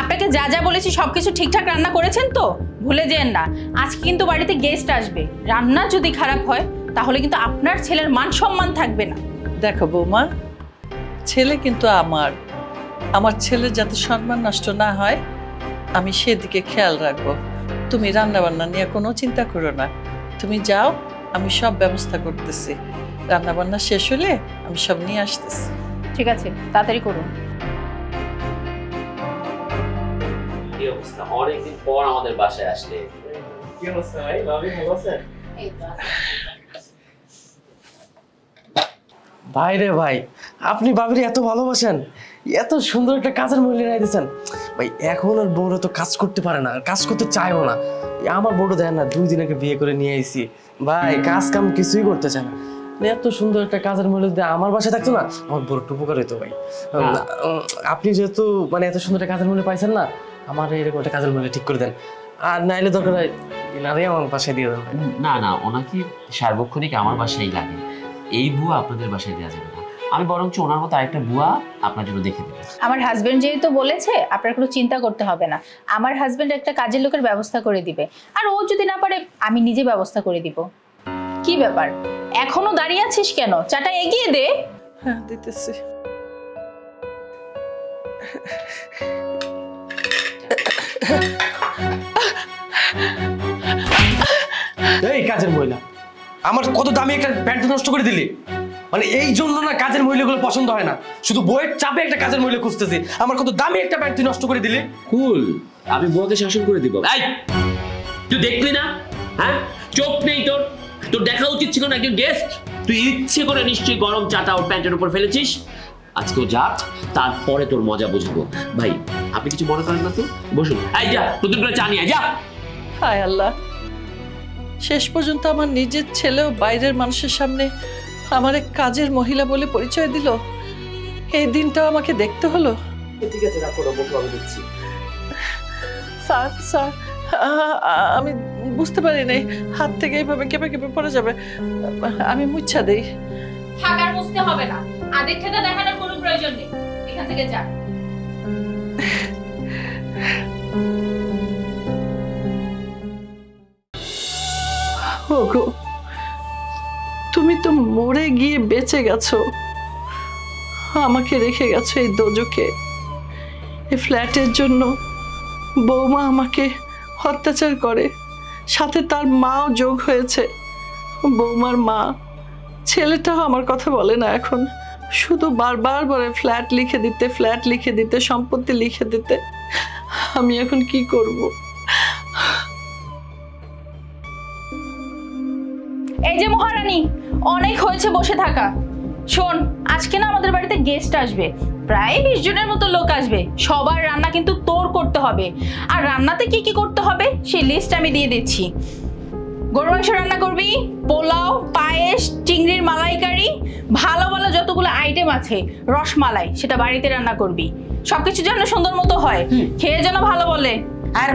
আপনাকে যা যা বলেছি সবকিছু ঠিকঠাক রান্না করেছেন তো? ভুলে যেন না, আজকে কিন্তু বাড়িতে গেস্ট আসবে। রান্না যদি খারাপ হয় তাহলে কিন্তু আপনার ছেলের মান সম্মান থাকবে না। দেখো বৌমা, ছেলে কিন্তু আমার ছেলের যাতে সম্মান নষ্ট না হয় আমি সেদিকে খেয়াল রাখবো। তুমি রান্না বান্না নিয়ে কোনো চিন্তা করো না, তুমি যাও, আমি সব ব্যবস্থা করতেছি। রান্না বান্না শেষ হলে আমি সব নিয়ে আসতেছি। ঠিক আছে, তাড়াতাড়ি করুন। কি অবস্থা, অনেকদিন পর আমাদের বাসায় আসলে। কি অবস্থা ভাই? ভাবি ভালো আছেন? ভাই রে ভাই, আপনি ভাবিরে এত ভালোবাসেন, এত সুন্দর একটা কাজের মহিলা এনে দিয়েছেন ভাই। এখন আর বউরা তো কাজ করতে পারে না, কাজ করতে চায়ও না। আমার বউটা দেন না, 2 দিন আগে বিয়ে করে নিয়ে আইছি ভাই, কাজ কাম কিছুই করতে চায় না। এত সুন্দর একটা কাজের মহিলা যদি আমার বাসায় থাকতো না, আমার বড় একটু উপকার হইতো ভাই। আপনি যেহেতু মানে এত সুন্দর একটা কাজের মহিলা পাইছেন না, আমার এরকম একটা কাজের মহিলা ঠিক করে দেন। আর নাইলে দরকার হয় ইনারে আমার বাসায় দিয়ে দেন। না না, ওনাকে সার্বক্ষণিক আমার বাসায় লাগে, এই বুয়া আপনাদের বাসায় দেওয়া যাবে না। আমি বরঞ্চ ওনার মতো আরেকটা বুয়া আপনার জন্য দেখে দেবো। আমার হাজবেন্ড যেহেতু বলেছে, আপনার কোনো চিন্তা করতে হবে না। আমার হাজবেন্ড একটা কাজের লোকের ব্যবস্থা করে দিবে, আর ও যদি না পারে আমি নিজে ব্যবস্থা করে দিব। কি ব্যাপার, এখনো দাঁড়িয়ে আছিস কেন? চাটা এগিয়ে দে। হ্যাঁ দিতেছি। এই কাজের মহিলা, আমার কত দামি একটা প্যান্ট নষ্ট করে দিলি। মানে এই জন্য না কাজের মহিলাগুলো পছন্দ হয় না, শুধু বইয়ের চাপে একটা কাজের মহিলা খুঁজতেছি। আমার কত দামি একটা প্যান্ট তুই নষ্ট করে দিলি। কুল, আমি বুয়াকে শাসন করে দিব। এই তুই দেখলি না? হ্যাঁ, চোখ নেই তোর? তোর দেখা উচিত ছিল না একজন গেস্ট। তুই ইচ্ছে করে নিশ্চয়ই গরম চাটা ওর প্যান্টের উপর ফেলেছিস। আজকেও যাক, তারপরে তোর মজা বুঝবো। ভাই আপনি কিছু মনে করেন না তো? বসুন। এই যা, নতুন করে চা নিয়ে যা। হায় আল্লাহ, শেষ পর্যন্ত আমার নিজের ছেলেও বাইরের মানুষের সামনে আমার এক কাজের মহিলা বলে পরিচয় দিল। এই দিনটাও আমাকে দেখতে হলো। ঠিক আছে, রাখো, বসো, আমি দেখছি। স্যার স্যার, আমি বুঝতে পারি নাই হাত থেকে এইভাবে কেঁপে কেঁপে পড়ে যাবে। আমি মুচ্ছা দেই। থাকার বুঝতে হবে না, আদিক্ষেতা দেখানোর কোনো প্রয়োজন নেই। এখান থেকে যা। ওগো, তুমি তো মরে গিয়ে বেঁচে গেছো, আমাকে রেখে গেছো এই দোজকে। এই ফ্ল্যাটের জন্য বৌমা আমাকে অত্যাচার করে, সাথে তার মাও যোগ হয়েছে। বৌমার মা, ছেলেটাও আমার কথা বলে না এখন, শুধু বারবার বলে ফ্ল্যাট লিখে দিতে, ফ্ল্যাট লিখে দিতে, সম্পত্তি লিখে দিতে। আমি এখন কি করব? এই যে মহারানী, অনেক হয়েছে বসে থাকা। শোন, আজকে না আমাদের বাড়িতে গেস্ট আসবে, প্রায় 20 জনের মতো লোক আসবে। সবার রান্না কিন্তু তোর করতে হবে। আর রান্নাতে কি কি করতে হবে সেই লিস্ট আমি দিয়ে দিচ্ছি। গরু মাংস রান্না করবি, পোলাও, পায়েস, চিংড়ির মালাইকারি, ভালো ভালো যতগুলো আইটেম আছে, রসমালাই, সেটা বাড়িতে রান্না করবি। সবকিছু যেন সুন্দর মতো হয়, খেয়ে যেন ভালো বলে। আর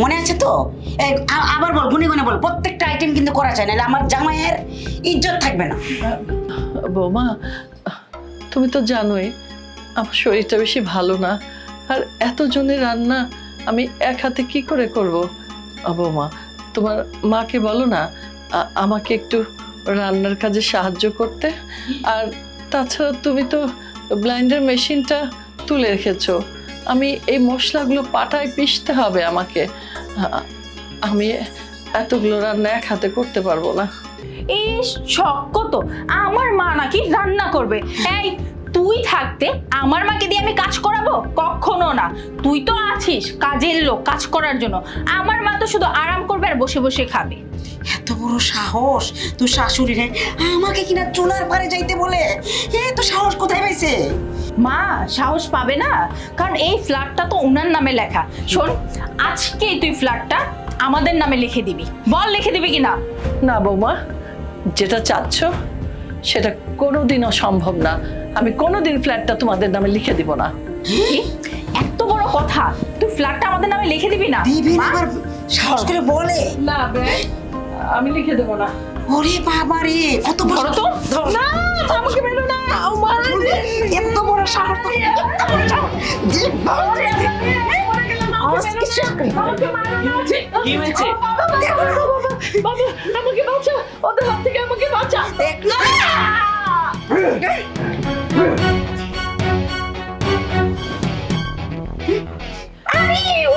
মনে আছে তো? আবার বল, গুনে গুনে বল, প্রত্যেকটা আইটেম কিন্তু করা চাই, নাহলে আমার জামাইয়ের ইজ্জত থাকবে না। বৌমা, তুমি তো জানোই আমার শরীরটা বেশি ভালো না, আর এতজনের রান্না আমি এক হাতে কি করে করব? বৌমা, তোমার মাকে বলো না আমাকে একটু রান্নার কাজে সাহায্য করতে। আর তাছাড়া তুমি তো ব্লাইন্ডার মেশিনটা তুলে রেখেছো, আমি এই মশলাগুলো পাটায় পিষতে হবে আমাকে। আমি এতগুলো রান্না এক হাতে করতে পারবো না। এই শখ কত, আমার মা নাকি রান্না করবে? এই তুই থাকতে আমার মাকে দিয়ে আমি কাজ করাবো? কখনো না। তুই তো আছিস কাজের লোক, কাজ করার জন্য। আমার মা তো শুধু আরাম করবে আর বসে বসে খাবে। এত বড় সাহস তুই শাশুড়ি রে আমাকে কিনা চুলার পারে যাইতে বলে? তো সাহস কোথায় পাইছে? মা সাহস পাবে না, কারণ এই ফ্ল্যাটটা তো ওনার নামে লেখা। শোন, আজকেই তুই ফ্ল্যাটটা আমাদের নামে লিখে দিবি। বল, লিখে দিবি কিনা? না বৌমা, যেটা চাচ্ছ সেটা কোনোদিনও সম্ভব না। আমি কোনোদিন ফ্ল্যাটটা তোমাদের নামে লিখে দিব না। এত বড় কথা, তুই ফ্ল্যাটটা আমাদের নামে লিখে দিবি না? দিবি না? আবার সাহস করে বলে না, আমি লিখে দেবো না। ওরে বাবা রে, কত বড়! ধরো তো। না, আমাকে মেরো না। এত বড় সাহস! যে বাবা রে, কি হয়েছে? বাবা, আমাকে বাঁচা, ওদের হাত থেকে আমাকে বাঁচা।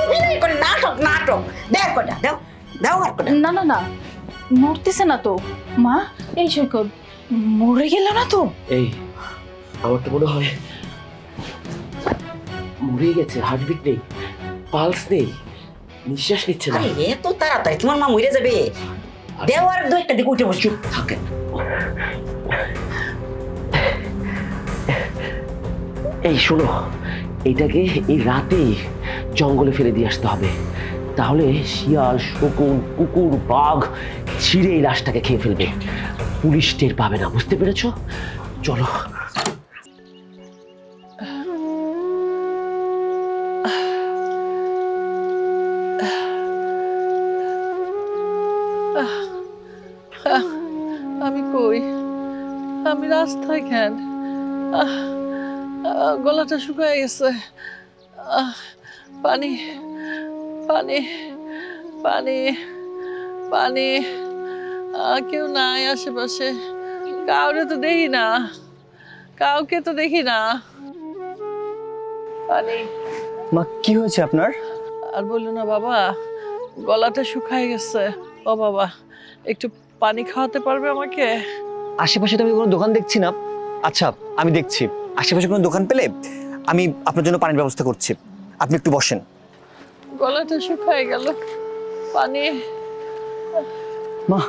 অভিনয় করে নাটক নাটক দেখ কটা দাও দাও আর কটা। না না না, মরতেছে না তো মা। এই সৈকত মরে গেল না তো? এই আমার তো মনে হয় মরে গেছে। হার্টবিট নেই, পালস নেই, নিঃশ্বাস নিচ্ছে না। এত তাড়াতাড়ি তোমার মা মরে যাবে? দেও আর 2-1 দিকে উঠে বসে থাকে। এই শোনো, এটাকে এই রাতেই জঙ্গলে ফেলে দিয়ে আসতে হবে, তাহলে শিয়াল, শকুন, কুকুর, বাঘ ছিঁড়ে এই লাশটাকে খেয়ে ফেলবে, পুলিশ টের পাবে না। বুঝতে পেরেছো? চলো। আমি কই? আমি রাস্তায় কেন? গলাটা শুকায় গেছে। পানি পানি পানি পানি। কেউ নাই আশেপাশে, কাউরে তো দেখি না, কাউকে তো দেখি না। পানি। মা কি হয়েছে আপনার? আর বললো না বাবা, গলাটা শুকায় গেছে। ও বাবা, একটু পানি খাওয়াতে পারবে আমাকে? আশেপাশে তো আমি কোনো দোকান দেখছি না। আচ্ছা আমি দেখছি, আশেপাশে কোনো দোকান পেলে আমি আপনার জন্য পানির ব্যবস্থা করছি, আপনি একটু বসেন। গলাটা শুকায় গেল, পানি। মা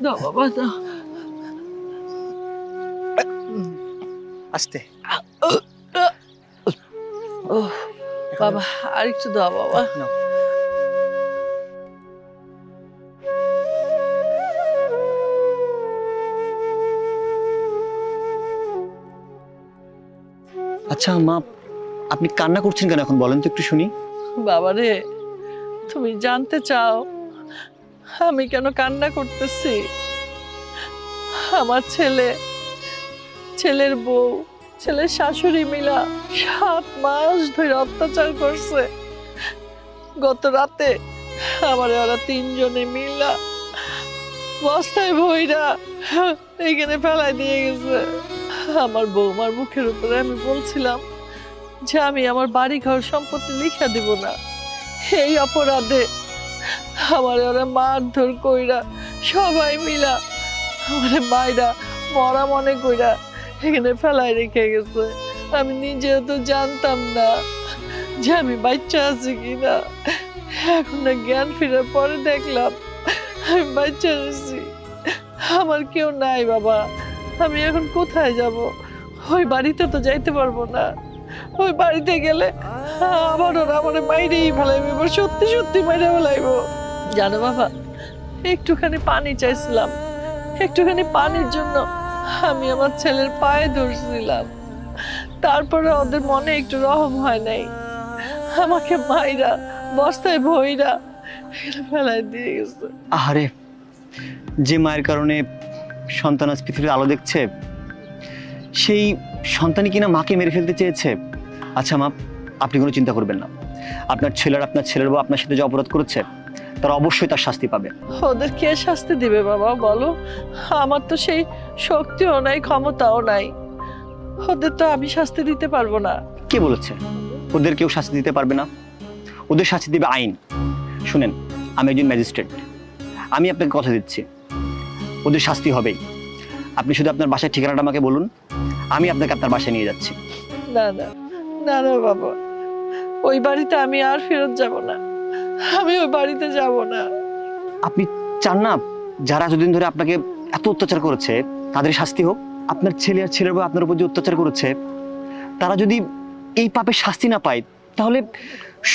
দাও বাবা, দাও। আস্তে। ও বাবা, আর একটু দাও বাবা। নাও। আচ্ছা মা, আপনি কান্না করছেন কেন এখন বলেন তো একটু শুনি। বাবা রে, তুমি জানতে চাও আমি কেন কান্না করতেছি? আমার ছেলের বউ, ছেলের শাশুড়ি মিলা 7 মাস ধরে অত্যাচার করছে। গত রাতে আমার ওরা 3 জনে মিলা বস্তায় ভইরা এখানে ফেলাই দিয়ে গেছে। আমার বৌমার মুখের উপরে আমি বলছিলাম যে আমি আমার বাড়ি ঘর সম্পত্তি লিখে দিব না। এই অপরাধে আমার ওরা মারধর কইরা সবাই মিলা আমার মায়েরা মরা মনে কইরা এখানে ফেলাই রেখে গেছে। আমি নিজেও তো জানতাম না যে আমি বাচ্চা আছি কিনা। এখন না জ্ঞান ফেরার পরে দেখলাম আমি বাচ্চা আছি। আমার কেউ নাই বাবা, আমি এখন কোথায় যাব? ওই বাড়িতে তো যাইতে পারবো না। ওই বাড়িতে গেলে আবার ওরা আমার মাইরেই ফেলাইবে, সত্যি সত্যি মাইরে ফেলাইবো। জানো বাবা, একটুখানি পানি চাইছিলাম, একটুখানি পানির জন্য আমি আমার ছেলের পায়ে ধরছিলাম। তারপরে ওদের মনে একটু রহম হয় নাই, আমাকে মাইরা বস্তায় ভইরা ফেলাই দিয়ে গেছে। আহারে, যে মায়ের কারণে সন্তান আজ পৃথিবীর আলো দেখছে, সেই সন্তানই কিনা মাকে মেরে ফেলতে চেয়েছে। আচ্ছা মা, আপনি কোনো চিন্তা করবেন না। আপনার ছেলের বউ আপনার সাথে যে অপরাধ করেছে তারা অবশ্যই তার শাস্তি পাবে। ওদের কে শাস্তি দিবে বাবা বলো? আমার তো সেই শক্তিও নাই, ক্ষমতাও নাই। ওদের তো আমি শাস্তি দিতে পারবো না। কে বলেছে ওদের কেউ শাস্তি দিতে পারবে না? ওদের শাস্তি দিবে আইন। শুনেন, আমি একজন ম্যাজিস্ট্রেট, আমি আপনাকে কথা দিচ্ছি ওদের শাস্তি হবেই। আপনি শুধু আপনার বাসার ঠিকানাটা আমাকে বলুন, আমি আপনাকে আপনার বাসায় নিয়ে যাচ্ছি। না না না না বাবা, ওই বাড়িতে আমি আর ফেরত যাব না। আমি ওই বাড়িতে যাব না। আপনি চান না যারা এতদিন ধরে আপনাকে এত অত্যাচার করেছে তাদের শাস্তি হোক? আপনার ছেলে আর ছেলের বউ আপনার উপর যে অত্যাচার করেছে তারা যদি এই পাপের শাস্তি না পায় তাহলে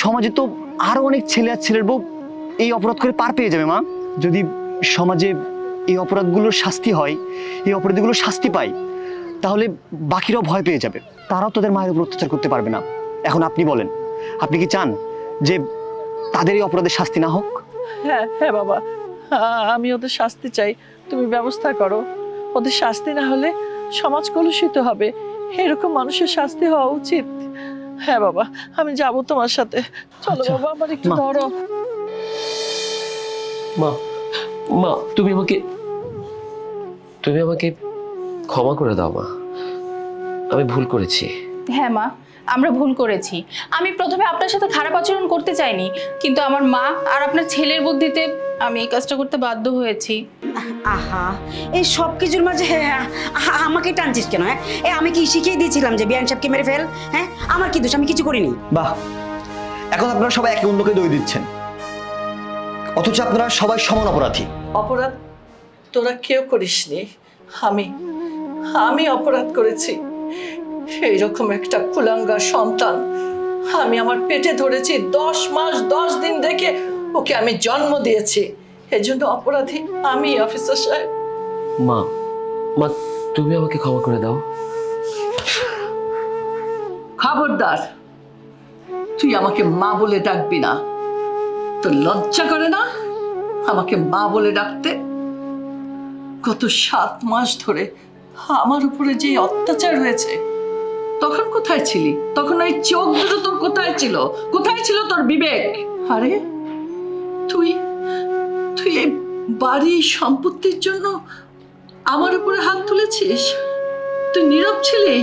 সমাজে তো আরো অনেক ছেলে আর ছেলের বউ এই অপরাধ করে পার পেয়ে যাবে। মা, যদি সমাজে এই অপরাধগুলোর শাস্তি হয়, এই অপরাধীগুলোর শাস্তি পায়, তাহলে বাকিরাও ভয় পেয়ে যাবে, তারাও তাদের মায়ের উপর অত্যাচার করতে পারবে না। এখন আপনি বলেন, আপনি কি চান যে তাদের এই অপরাধের শাস্তি না হোক? হ্যাঁ হ্যাঁ বাবা, আমি ওদের শাস্তি চাই, তুমি ব্যবস্থা করো। ওদের শাস্তি না হলে সমাজ কলুষিত হবে, এরকম মানুষের শাস্তি হওয়া উচিত। হ্যাঁ বাবা, আমি যাব তোমার সাথে। চলো বাবা, আমার একটু ধরো। মা, মা তুমি আমাকে ক্ষমা করে দাও মা, আমি ভুল করেছি। হ্যাঁ মা, আমরা ভুল করেছি। আমি প্রথমে আপনার সাথে খারাপ আচরণ করতে চাইনি, কিন্তু আমার মা আর আপনার ছেলের বুদ্ধিতে আমি এই কাজটা করতে বাধ্য হয়েছি। আহা, এই সব কিছুর মাঝে আমাকে টানছিস কেন? হ্যাঁ, আমি কি শিখিয়ে দিয়েছিলাম যে বিয়ান সাহেবকে মেরে ফেল? হ্যাঁ, আমার কি দোষ? আমি কিছু করিনি। বাহ, এখন আপনারা সবাই একে অন্যকে দই দিচ্ছেন, অথচ আপনারা সবাই সমান অপরাধী। অপরাধ তোরা কেউ করিসনি, আমি অপরাধ করেছি। এইরকম একটা কুলাঙ্গার সন্তান আমি আমার পেটে ধরেছি, 10 মাস 10 দিন রেখে ওকে আমি জন্ম দিয়েছি। এজন্য অপরাধী আমি, অফিসার সাহেব। মা, মা তুমি আমাকে ক্ষমা করে দাও। খবরদার, তুই আমাকে মা বলে ডাকবি না। তোর লজ্জা করে না আমাকে মা বলে ডাকতে? গত 7 মাস ধরে আমার উপরে যে অত্যাচার হয়েছে, তখন কোথায় ছিলি? তখন ওই চোখ দুটো তোর কোথায় ছিল? কোথায় ছিল তোর বিবেক? আরে তুই তুই এই বাড়ি সম্পত্তির জন্য আমার উপরে হাত তুলেছিস? তুই নীরব ছিলি?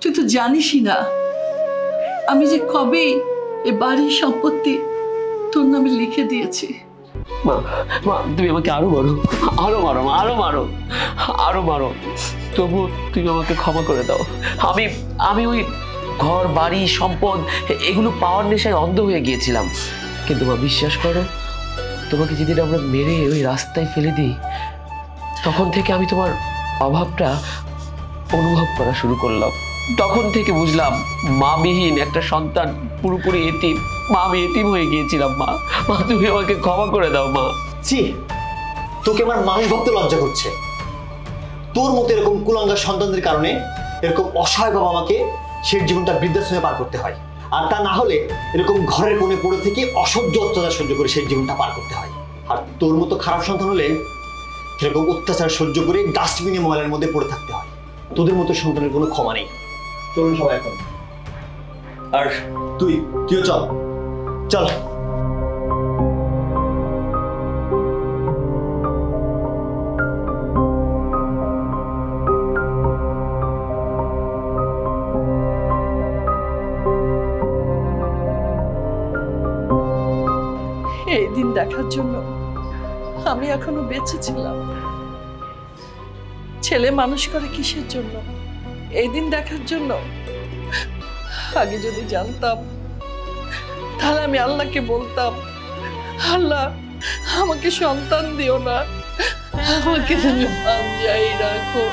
তুই তো জানিসই না আমি যে কবে এ বাড়ির সম্পত্তি তোর নামে লিখে দিয়েছি। মা, মা তুমি আমাকে আরো মারো, আরো মারো, আরো মারো, আরো মারো, তবু তুমি আমাকে ক্ষমা করে দাও। আমি ওই ঘর বাড়ি সম্পদ এগুলো পাওয়ার নেশায় অন্ধ হয়ে গিয়েছিলাম। কিন্তু মা বিশ্বাস করো, তোমাকে যেদিন আমরা মেরে ওই রাস্তায় ফেলে দিই, তখন থেকে আমি তোমার অভাবটা অনুভব করা শুরু করলাম। তখন থেকে বুঝলাম মাবিহীন একটা সন্তান পুরোপুরি এতিম। মা, আমি এতিম হয়ে গিয়েছিলাম। মা, মা তুমি আমাকে ক্ষমা করে দাও মা। ছি, তোকে আমার মানুষ ভাবতে লজ্জা করছে। তোর মতো এরকম কুলাঙ্গার সন্তানদের কারণে এরকম অসহায় বাবা মাকে শেষ জীবনটা বৃদ্ধাশ্রমে পার করতে হয়, আর তা না হলে এরকম ঘরের কোণে পড়ে থেকে অসহ্য অত্যাচার সহ্য করে শেষ জীবনটা পার করতে হয়। আর তোর মতো খারাপ সন্তান হলে এরকম অত্যাচার সহ্য করে ডাস্টবিনে ময়লার মধ্যে পড়ে থাকতে হয়। তোদের মতো সন্তানের কোনো ক্ষমা নেই। চলুন সবাই এখন। আর তুইও চল চল। এই দিন দেখার জন্য আমি এখনো বেঁচে ছিলাম। ছেলে মানুষ করে কিসের জন্য? এই দিন দেখার জন্য। আগে যদি জানতাম তাহলে আমি আল্লাহকে বলতাম, আল্লাহ আমাকে সন্তান দিও না, আমাকে তুমি বাঁচাই রাখো।